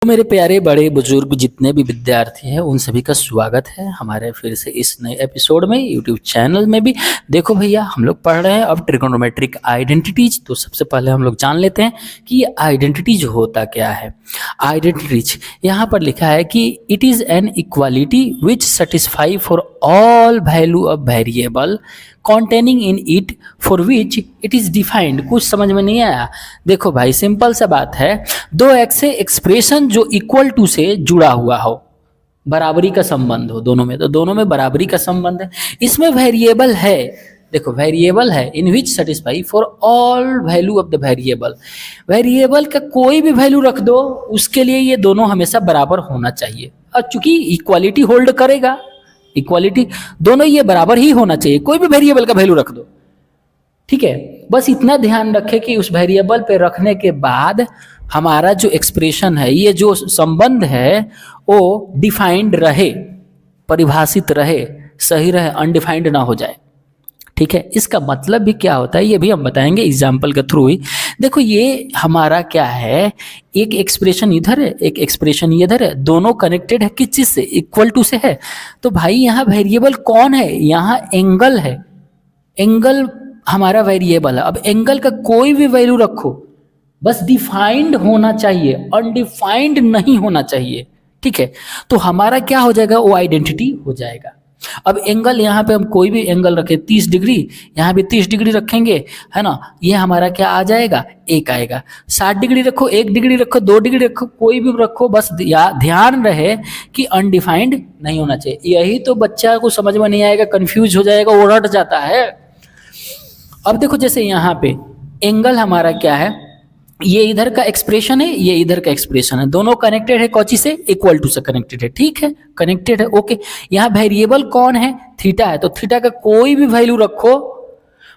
तो मेरे प्यारे बड़े बुजुर्ग जितने भी विद्यार्थी हैं उन सभी का स्वागत है हमारे फिर से इस नए एपिसोड में यूट्यूब चैनल में भी। देखो भैया, हम लोग पढ़ रहे हैं अब ट्रिगोनोमेट्रिक आइडेंटिटीज। तो सबसे पहले हम लोग जान लेते हैं कि ये आइडेंटिटीज होता क्या है। आइडेंटिटीज यहाँ पर लिखा है कि it is an equality which satisfy for all value of variable containing in it for which it is defined. कुछ समझ में नहीं आया? देखो भाई, सिंपल सा बात है, दो एक्स से एक्सप्रेशन जो इक्वल टू से जुड़ा हुआ हो, बराबरी का संबंध हो दोनों में, तो दोनों में बराबरी का संबंध है। इसमें वेरिएबल है, देखो वेरिएबल है in which satisfy for all value of the variable. Variable का कोई भी वैल्यू रख दो, उसके लिए ये दोनों हमेशा बराबर होना चाहिए। और चूंकि इक्वालिटी होल्ड करेगा, इक्वालिटी दोनों ये बराबर ही होना चाहिए, कोई भी वेरिएबल का वैल्यू रख दो, ठीक है। बस इतना ध्यान रखें कि उस वेरिएबल पे रखने के बाद हमारा जो एक्सप्रेशन है, ये जो संबंध है वो डिफाइंड रहे, परिभाषित रहे, सही रहे, अनडिफाइंड ना हो जाए, ठीक है। इसका मतलब भी क्या होता है ये भी हम बताएंगे एग्जाम्पल के थ्रू ही। देखो ये हमारा क्या है, एक एक्सप्रेशन इधर है, एक एक्सप्रेशन इधर है, दोनों कनेक्टेड है किस चीज से? इक्वल टू से है। तो भाई यहाँ वेरिएबल कौन है? यहाँ एंगल है, एंगल हमारा वेरिएबल है। अब एंगल का कोई भी वैल्यू रखो, बस डिफाइंड होना चाहिए, अनडिफाइंड नहीं होना चाहिए, ठीक है। तो हमारा क्या हो जाएगा? वो आइडेंटिटी हो जाएगा। अब एंगल यहाँ पे हम कोई भी एंगल रखें, 30 डिग्री, यहाँ भी 30 डिग्री रखेंगे, है ना, ये हमारा क्या आ जाएगा? एक आएगा। 60 डिग्री रखो, 1 डिग्री रखो, 2 डिग्री रखो, कोई भी रखो, बस ध्यान रहे कि अनडिफाइंड नहीं होना चाहिए। यही तो बच्चा को समझ में नहीं आएगा, कंफ्यूज हो जाएगा, वो रट जाता है। अब देखो जैसे यहाँ पे एंगल हमारा क्या है, ये इधर का एक्सप्रेशन है, ये इधर का एक्सप्रेशन है, दोनों कनेक्टेड है, कौची से? इक्वल टू से कनेक्टेड है, ठीक है, कनेक्टेड है, ओके। यहाँ वेरिएबल कौन है? थीटा है। तो थीटा का कोई भी वैल्यू रखो,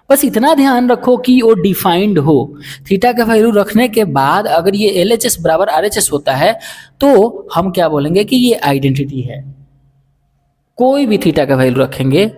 बस इतना ध्यान रखो कि वो डिफाइंड हो। थीटा का वैल्यू रखने के बाद अगर ये LHS बराबर RHS होता है तो हम क्या बोलेंगे कि ये आइडेंटिटी है। कोई भी थीटा का वैल्यू रखेंगे,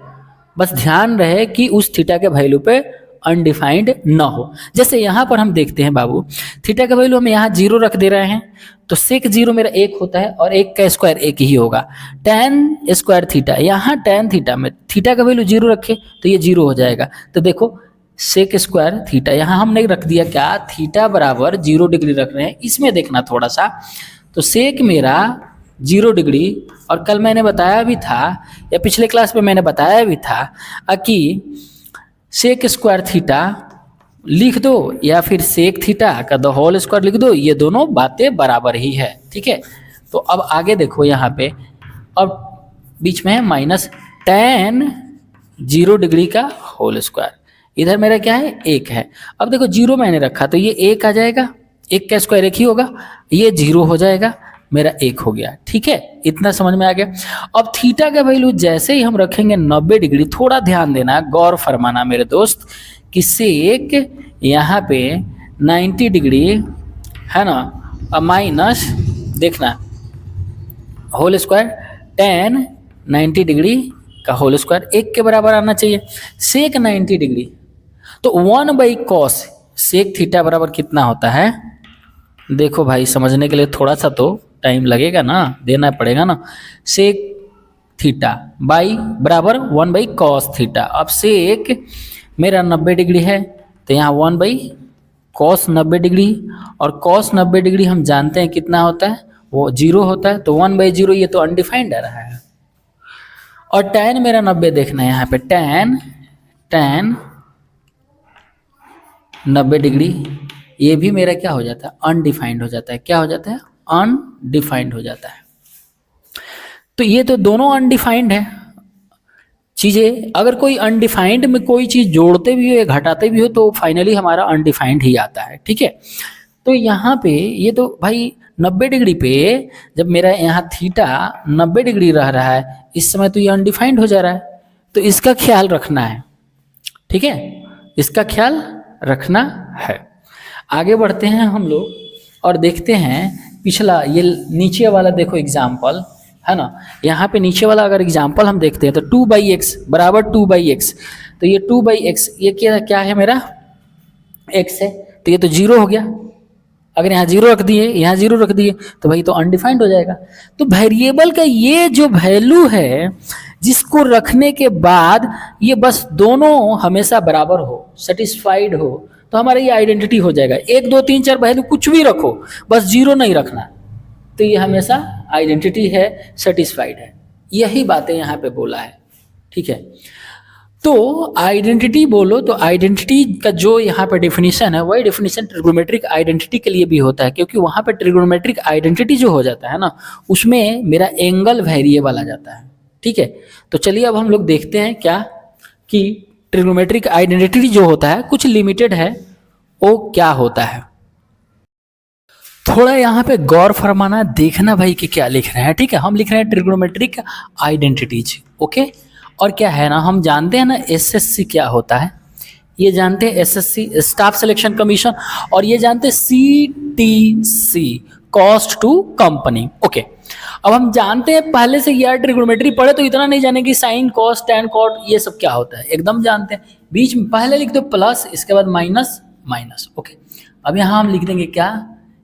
बस ध्यान रहे कि उस थीटा के वैल्यू पे अनडिफाइंड न हो। जैसे यहाँ पर हम देखते हैं बाबू, थीटा का वैल्यू हम यहाँ 0 रख दे रहे हैं, तो सेक 0 मेरा 1 होता है और 1 का स्क्वायर 1 ही होगा। tan स्क्वायर थीटा, यहाँ tan थीटा में थीटा का वैल्यू 0 रखे तो ये 0 हो जाएगा। तो देखो सेक स्क्वायर थीटा, यहाँ हमने रख दिया क्या? थीटा बराबर 0 डिग्री रख रहे हैं। इसमें देखना थोड़ा सा, तो सेक मेरा 0 डिग्री, और कल मैंने बताया भी था या पिछले क्लास में मैंने बताया भी था कि सेक स्क्वायर थीटा लिख दो या फिर सेक थीटा का द होल स्क्वायर लिख दो, ये दोनों बातें बराबर ही है, ठीक है। तो अब आगे देखो यहाँ पे, अब बीच में है माइनस tan 0 डिग्री का होल स्क्वायर, इधर मेरा क्या है? 1 है। अब देखो 0 मैंने रखा तो ये 1 आ जाएगा, 1 का स्क्वायर 1 ही होगा, ये 0 हो जाएगा, मेरा 1 हो गया, ठीक है। इतना समझ में आ गया। अब थीटा का वैल्यू जैसे ही हम रखेंगे 90 डिग्री, थोड़ा ध्यान देना, गौर फरमाना मेरे दोस्त, कि सेक यहाँ पे 90 डिग्री है ना, अब माइनस देखना होल स्क्वायर tan 90 डिग्री का होल स्क्वायर 1 के बराबर आना चाहिए। सेक 90 डिग्री तो 1/cos सेक थीटा बराबर कितना होता है? देखो भाई, समझने के लिए थोड़ा सा तो टाइम लगेगा ना, देना पड़ेगा ना। सेक थीटा बाई बराबर 1/cos थीटा। अब सेक मेरा 90 डिग्री है तो यहाँ 1/cos 90 डिग्री, और cos 90 डिग्री हम जानते हैं कितना होता है, वो 0 होता है, तो 1/0, ये तो अनडिफाइंड आ रहा है। और tan मेरा 90 देखना है यहाँ पे, tan 90 डिग्री, ये भी मेरा क्या हो जाता है? अनडिफाइंड हो जाता है। क्या हो जाता है? अनडिफाइंड हो जाता है। तो ये तो दोनों अनडिफाइंड है चीजें। अगर कोई अनडिफाइंड में कोई चीज जोड़ते भी हो या घटाते भी हो तो फाइनली हमारा अनडिफाइंड ही आता है, ठीक है। तो यहाँ पे ये तो भाई 90 डिग्री पे जब मेरा यहाँ थीटा 90 डिग्री रह रहा है इस समय, तो ये अनडिफाइंड हो जा रहा है, तो इसका ख्याल रखना है, ठीक है, इसका ख्याल रखना है। आगे बढ़ते हैं हम लोग और देखते हैं पिछला, ये नीचे वाला देखो एग्जाम्पल है ना। यहाँ पे नीचे वाला अगर एग्जाम्पल हम देखते हैं तो 2/x बराबर 2/x, तो ये 2/x ये क्या है? मेरा x है, तो ये तो 0 हो गया, अगर यहाँ 0 रख दिए, यहाँ 0 रख दिए, तो भाई तो अनडिफाइंड हो जाएगा। तो वेरिएबल का ये जो वैल्यू है, जिसको रखने के बाद ये बस दोनों हमेशा बराबर हो, सेटिस्फाइड हो, तो हमारा ये आइडेंटिटी हो जाएगा। 1 2 3 4 वैल्यू कुछ भी रखो, बस 0 नहीं रखना, तो ये हमेशा आइडेंटिटी है, सेटिस्फाइड है। यही बातें यहाँ पे बोला है, ठीक है। तो आइडेंटिटी बोलो तो आइडेंटिटी का जो यहाँ पे डेफिनेशन है, वही डेफिनेशन ट्रिग्नोमेट्रिक आइडेंटिटी के लिए भी होता है, क्योंकि वहाँ पे ट्रिग्नोमेट्रिक आइडेंटिटी जो हो जाता है ना, उसमें मेरा एंगल वेरिएबल आ जाता है, ठीक है। तो चलिए अब हम लोग देखते हैं क्या कि ट्रिग्नोमेट्रिक आइडेंटिटी जो होता है कुछ लिमिटेड है, वो क्या होता है। थोड़ा यहाँ पे गौर फरमाना, देखना भाई कि क्या लिख रहे हैं, ठीक है। हम लिख रहे हैं ट्रिग्नोमेट्रिक आइडेंटिटीज, ओके। और क्या है ना, हम जानते हैं ना एसएससी क्या होता है, ये जानते हैं एसएससी स्टाफ सिलेक्शन कमीशन, और ये जानते हैं CTC cost to company, okay. अब हम जानते हैं पहले से, यार ट्रिग्नोमेट्री पढ़े तो इतना नहीं जाने कि साइन कॉस टैन कॉट ये सब क्या होता है, एकदम जानते हैं। बीच में पहले लिख दो प्लस, इसके बाद माइनस माइनस, ओके। अब यहाँ हम लिख देंगे क्या,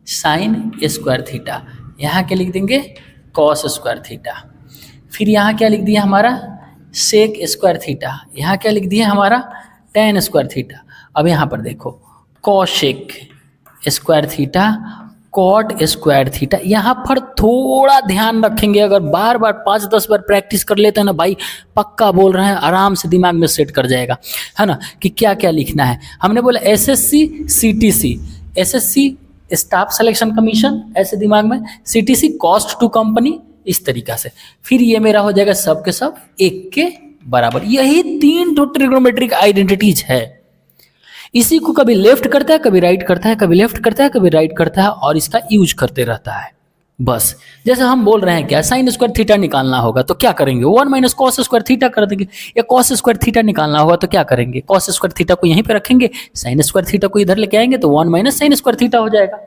साइन स्क्वायर थीटा, यहाँ क्या लिख देंगे, कॉस स्क्वायर थीटा। फिर यहाँ क्या लिख दिया हमारा, सेक स्क्वायर थीटा, यहाँ क्या लिख दिया हमारा, टेन स्क्वायर थीटा। अब यहाँ पर देखो, cosec square theta, cot square theta. यहाँ पर थोड़ा ध्यान रखेंगे, अगर बार बार 5-10 बार प्रैक्टिस कर लेते हैं ना भाई, पक्का बोल रहे हैं, आराम से दिमाग में सेट कर जाएगा, है ना, कि क्या क्या लिखना है। हमने बोला SSC CTC, SSC staff selection commission, ऐसे दिमाग में, सीटीसी कॉस्ट टू कंपनी, इस तरीका से। फिर ये मेरा हो जाएगा सब के सब 1 के बराबर। यही 3 तो ट्रिग्नोमेट्रिक आइडेंटिटीज है। इसी को कभी लेफ्ट करता है, कभी राइट करता है, कभी लेफ्ट करता है, कभी राइट करता है, और इसका यूज करते रहता है बस। जैसे हम बोल रहे हैं क्या, साइन स्क्वायर थीटा निकालना होगा तो क्या करेंगे, 1 माइनस कॉस स्क्वायर थीटा कर देंगे, या कॉस स्क्वायर थीटा निकालना होगा तो क्या करेंगे, कॉस स्क्वायर थीटा को यहीं पे रखेंगे, साइन स्क्वायर थीटा को इधर लेके आएंगे, तो 1 माइनस साइन स्क्वायर थीटा हो जाएगा।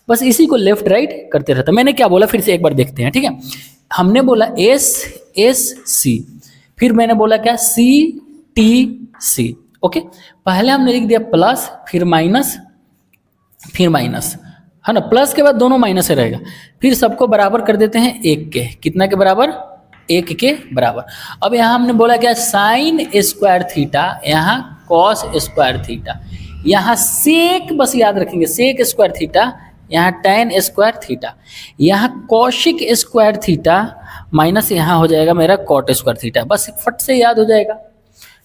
बस इसी को लेफ्ट राइट करते रहता है। मैंने क्या बोला फिर से एक बार देखते हैं, ठीक है। हमने बोला एस एस सी, फिर मैंने बोला क्या, सी टी सी, ओके। पहले हमने लिख दिया प्लस, फिर माइनस, फिर माइनस, है ना, प्लस के बाद दोनों माइनस से रहेगा। फिर सबको बराबर कर देते हैं 1 के, कितना के बराबर, 1 के बराबर। अब यहाँ हमने बोला क्या, साइन स्क्वायर थीटा, यहाँ कॉस स्क्वायर थीटा, यहाँ सेक, बस याद रखेंगे सेक स्क्वायर थीटा, यहाँ टैन स्क्वायर थीटा, यहाँ कौशिक स्क्वायर थीटा, माइनस यहाँ हो जाएगा मेरा कॉट स्क्वायर थीटा। बस फट से याद हो जाएगा,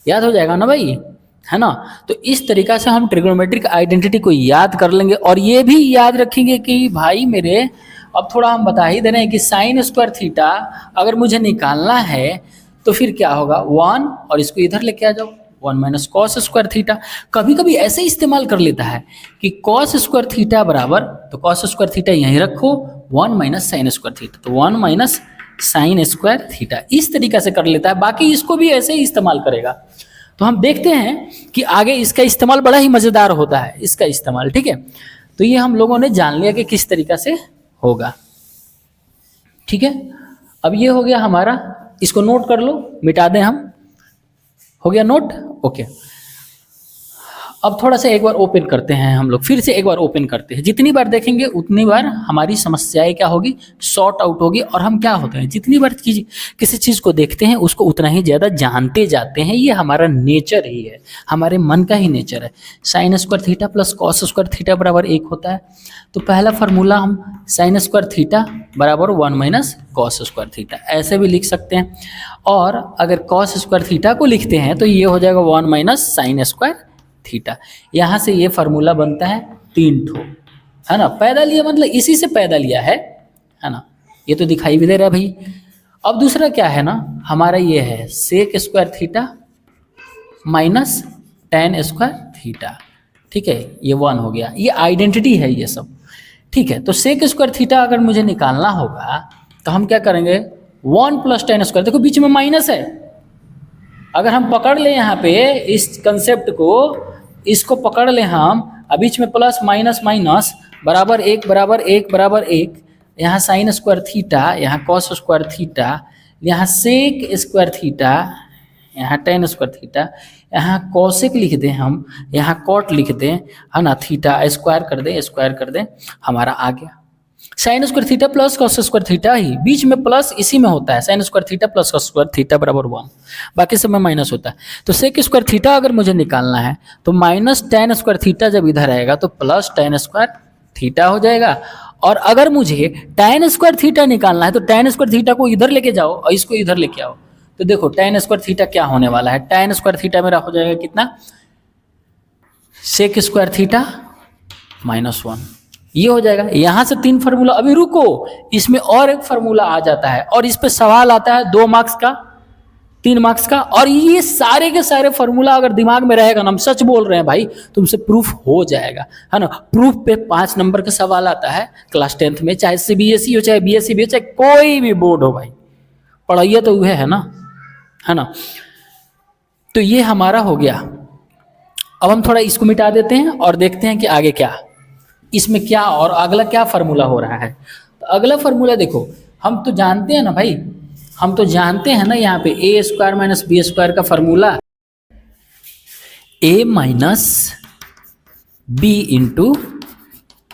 याद हो जाएगा ना भाई, है ना। तो इस तरीका से हम ट्रिग्नोमेट्रिक आइडेंटिटी को याद कर लेंगे। और ये भी याद रखेंगे कि भाई मेरे, अब थोड़ा हम बता ही दे रहे हैं कि साइन स्क्वायर थीटा अगर मुझे निकालना है तो फिर क्या होगा, 1, और इसको इधर लेके आ जाओ, 1 माइनस कॉस स्क्वायर थीटा। कभी कभी ऐसे इस्तेमाल कर लेता है कि कॉस स्क्वायर थीटा बराबर, तो कॉस स्क्वायर थीटा यहीं रखो, 1 माइनस साइन स्क्वायर थीटा, तो 1 माइनस साइन स्क्वायर थीटा, इस तरीका से कर लेता है। बाकी इसको भी ऐसे ही इस्तेमाल करेगा। तो हम देखते हैं कि आगे इसका इस्तेमाल बड़ा ही मज़ेदार होता है, इसका इस्तेमाल, ठीक है। तो ये हम लोगों ने जान लिया कि किस तरीका से होगा, ठीक है। अब ये हो गया हमारा, इसको नोट कर लो, मिटा दें हम, हो गया नोट, ओके। अब थोड़ा सा एक बार ओपन करते हैं हम लोग, फिर से एक बार ओपन करते हैं। जितनी बार देखेंगे उतनी बार हमारी समस्याएं क्या होगी, सॉर्ट आउट होगी। और हम क्या होते हैं, जितनी बार किसी चीज़ को देखते हैं उसको उतना ही ज़्यादा जानते जाते हैं। ये हमारा नेचर ही है, हमारे मन का ही नेचर है। Sine square theta plus cos square theta बराबर 1 होता है। तो पहला फार्मूला हम साइन स्क्वायर थीटा बराबर 1 माइनस कॉस स्क्वायर थीटा, ऐसे भी लिख सकते हैं। और अगर कॉस स्क्वायर थीटा को लिखते हैं तो ये हो जाएगा 1 माइनस साइन स्क्वायर थीटा। यहाँ से ये फार्मूला बनता है 3 ठो, है ना। पैदा लिया मतलब इसी से पैदा लिया है ना, ये तो दिखाई भी दे रहा है भाई। अब दूसरा क्या है ना, हमारा ये है sec square theta minus tan square theta, ठीक है, ये 1 हो गया। ये आइडेंटिटी है ये सब, ठीक है। तो सेक स्क्वायर थीटा अगर मुझे निकालना होगा तो हम क्या करेंगे, 1 प्लस टेन स्क्वायर, देखो बीच में माइनस है। अगर हम पकड़ लें यहाँ पे इस कंसेप्ट को, इसको पकड़ लें हम, बीच में प्लस माइनस माइनस बराबर 1 बराबर 1 बराबर 1, यहाँ साइन स्क्वायर थीटा, यहाँ कॉस स्क्वायर थीटा, यहाँ सेक स्क्वायर थीटा, यहाँ टेन स्क्वायर थीटा, यहाँ कोसेक लिख दें हम, यहाँ कॉट लिख दें, है ना, थीटा स्क्वायर कर दें, हमारा आ गया sine square theta plus cos square theta, ही बीच में प्लस इसी में होता है, sine square theta plus cos square theta बराबर 1, बाकी सब में माइनस होता है। तो सेक स्क्वायर थीटा अगर मुझे निकालना है तो माइनस टेन स्क्वायर थीटा जब इधर आएगा तो प्लस टेन स्क्वायर थीटा हो जाएगा। और अगर मुझे टेन स्क्वायर थीटा निकालना है तो टेन स्क्वायर थीटा को इधर लेके जाओ और इसको इधर लेके आओ, तो देखो टेन स्क्वायर थीटा क्या होने वाला है, टेन स्क्वायर थीटा मेरा हो जाएगा कितना, सेक स्क्वायर थीटा -1, ये हो जाएगा। यहां से 3 फार्मूला, अभी रुको, इसमें और एक फार्मूला आ जाता है और इस पे सवाल आता है 2 मार्क्स का, 3 मार्क्स का, और ये सारे के सारे फार्मूला अगर दिमाग में रहेगा ना, हम सच बोल रहे हैं भाई, तुमसे प्रूफ हो जाएगा, है ना। प्रूफ पे 5 नंबर का सवाल आता है क्लास 10th में, चाहे CBSE हो, चाहे BSE भी हो, चाहे कोई भी बोर्ड हो भाई, पढ़ाइए तो वह है ना। तो ये हमारा हो गया। अब हम थोड़ा इसको मिटा देते हैं और देखते हैं कि आगे क्या, इसमें क्या और अगला क्या फार्मूला हो रहा है। तो अगला फार्मूला देखो, हम तो जानते हैं ना भाई, हम तो जानते हैं ना, यहाँ पे ए स्क्वायर माइनस बी स्क्वायर का फार्मूला ए माइनस बी इंटू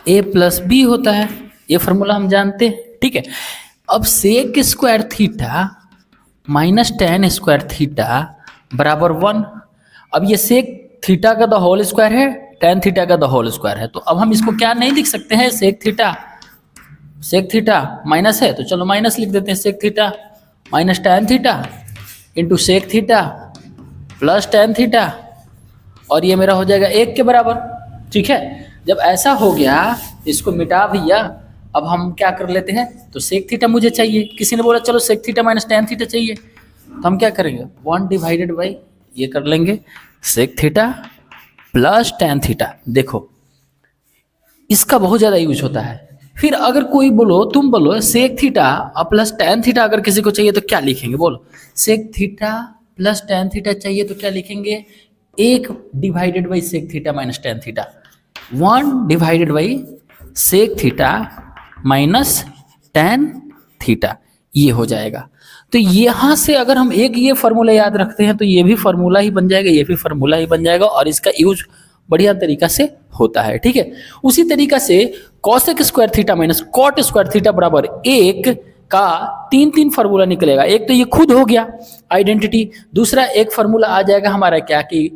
ए प्लस बी होता है, ये फार्मूला हम जानते हैं, ठीक है। अब sec square theta minus tan square theta बराबर 1। अब ये सेक थीटा का द होल स्क्वायर है, टेन थीटा का द होल स्क्वायर है, तो अब हम इसको क्या नहीं लिख सकते हैं, सेक थीटा माइनस है तो चलो माइनस लिख देते हैं, sec theta minus tan theta into sec theta plus tan theta, और ये मेरा हो जाएगा 1 के बराबर, ठीक है। जब ऐसा हो गया इसको मिटा भैया, अब हम क्या कर लेते हैं, तो सेक थीटा मुझे चाहिए, किसी ने बोला चलो sec theta minus tan theta चाहिए, तो हम क्या करेंगे, 1 डिवाइडेड बाई ये कर लेंगे sec theta plus tan theta. देखो इसका बहुत ज़्यादा यूज होता है। फिर अगर कोई बोलो, तुम बोलो सेक थीटा और प्लस टेन थीटा अगर किसी को चाहिए तो क्या लिखेंगे, बोलो sec theta plus tan theta चाहिए तो क्या लिखेंगे, 1 divided by sec theta minus tan theta, 1 divided by sec theta minus tan theta, ये हो जाएगा। तो यहाँ से अगर हम एक ये फार्मूला याद रखते हैं तो ये भी फार्मूला ही बन जाएगा, ये भी फार्मूला ही बन जाएगा, और इसका यूज बढ़िया तरीका से होता है, ठीक है। उसी तरीका से cosec square theta minus cot square theta बराबर 1 का 3 फार्मूला निकलेगा। एक तो ये खुद हो गया आइडेंटिटी, दूसरा एक फार्मूला आ जाएगा हमारा क्या कि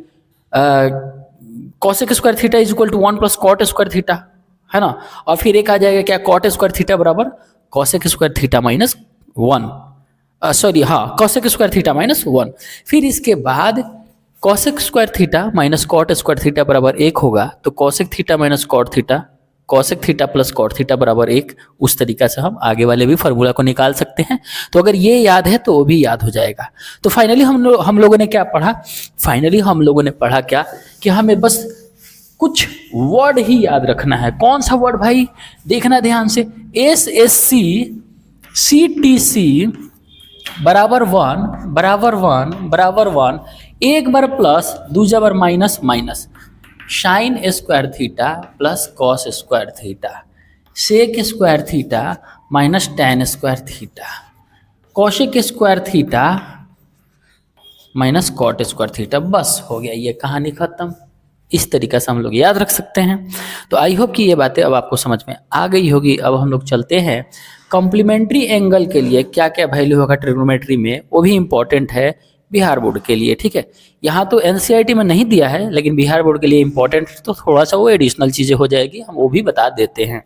cosec square theta is equal to 1 plus cot square theta, है ना, और फिर एक आ जाएगा क्या, कॉट स्क्वायर थीटा बराबर cosec square theta minus 1, sorry हाँ, कॉसेक स्क्वायर थीटा माइनस 1। फिर इसके बाद cosec square theta minus cot square theta बराबर 1 होगा, तो cosec theta minus cot theta, cosec theta plus cot theta बराबर 1। उस तरीका से हम आगे वाले भी फार्मूला को निकाल सकते हैं। तो अगर ये याद है तो वो भी याद हो जाएगा। तो फाइनली हम लोगों ने क्या पढ़ा, फाइनली हम लोगों ने पढ़ा क्या कि हमें बस कुछ वर्ड ही याद रखना है। कौन सा वर्ड भाई, देखना ध्यान से, SSC CTC बराबर 1 एक बार प्लस दूसरा बार minus minus, sine square theta plus cos square theta, sec square theta minus tan square theta, cosec square theta minus cot square theta, बस हो गया, ये कहानी खत्म। इस तरीके से हम लोग याद रख सकते हैं। तो आई होप कि ये बातें अब आपको समझ में आ गई होगी। अब हम लोग चलते हैं कॉम्प्लीमेंट्री एंगल के लिए क्या क्या वैल्यू होगा ट्रिग्नोमेट्री में, वो भी इंपॉर्टेंट है बिहार बोर्ड के लिए, ठीक है। यहाँ तो NCERT में नहीं दिया है, लेकिन बिहार बोर्ड के लिए इंपॉर्टेंट, तो थोड़ा सा वो एडिशनल चीज़ें हो जाएगी, हम वो भी बता देते हैं।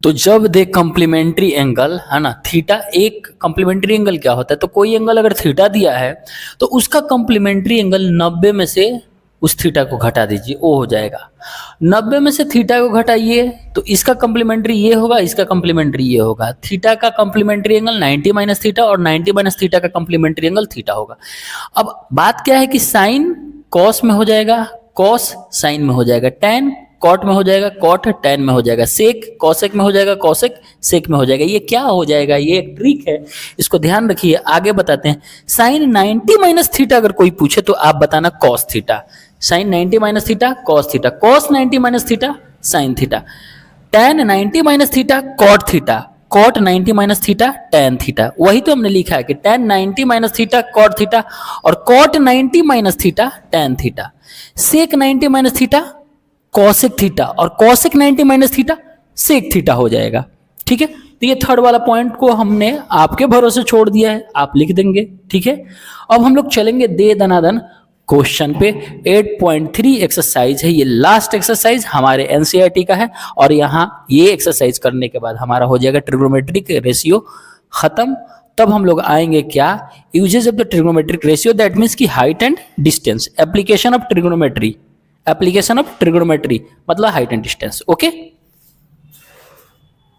तो जब देख कॉम्प्लीमेंट्री एंगल, है ना, थीटा, एक कॉम्प्लीमेंट्री एंगल क्या होता है, तो कोई एंगल अगर थीटा दिया है तो उसका कॉम्प्लीमेंट्री एंगल 90 में से उस थीटा को घटा दीजिए, वो हो जाएगा। 90 में से थीटा को घटाइए तो इसका कॉम्प्लीमेंट्री ये होगा, इसका कॉम्प्लीमेंट्री ये होगा। थीटा का कॉम्प्लीमेंट्री एंगल 90 माइनस थीटा और 90 माइनस थीटा का कॉम्प्लीमेंट्री एंगल थीटा होगा। अब बात क्या है कि साइन कॉस में हो जाएगा, कॉस साइन में हो जाएगा, टेन कॉट में हो जाएगा, कॉट टेन में हो जाएगा, सेक कॉसेक में हो जाएगा, कॉसेक सेक में हो जाएगा। ये क्या हो जाएगा, ये एक ट्रिक है, इसको ध्यान रखिए, आगे बताते हैं। साइन 90 माइनस थीटा अगर कोई पूछे तो आप बताना cos theta, sine 90 minus theta cos theta, cos 90 minus theta sine theta, tan 90 minus theta cot theta, cot 90 minus theta tan theta, वही तो हमने लिखा है कि tan 90 minus theta cot theta और cot 90 minus theta tan theta, sec 90 minus theta cosec theta और cosec 90 minus theta sec theta हो जाएगा। ठीक है, तो ये थर्ड वाला पॉइंट को हमने आपके भरोसे छोड़ दिया है, आप लिख देंगे। ठीक है, अब हम लोग चलेंगे दे दनादन क्वेश्चन पे। 8.3 एक्सरसाइज है, ये लास्ट एक्सरसाइज हमारे एनसीईआरटी का है और यहाँ ये एक्सरसाइज करने के बाद हमारा हो जाएगा ट्रिग्नोमेट्रिक रेशियो खत्म। तब हम लोग आएंगे क्या, uses of the trigonometric ratio, that means की height and distance, application of trigonometry, application of trigonometry मतलब हाइट एंड डिस्टेंस। ओके,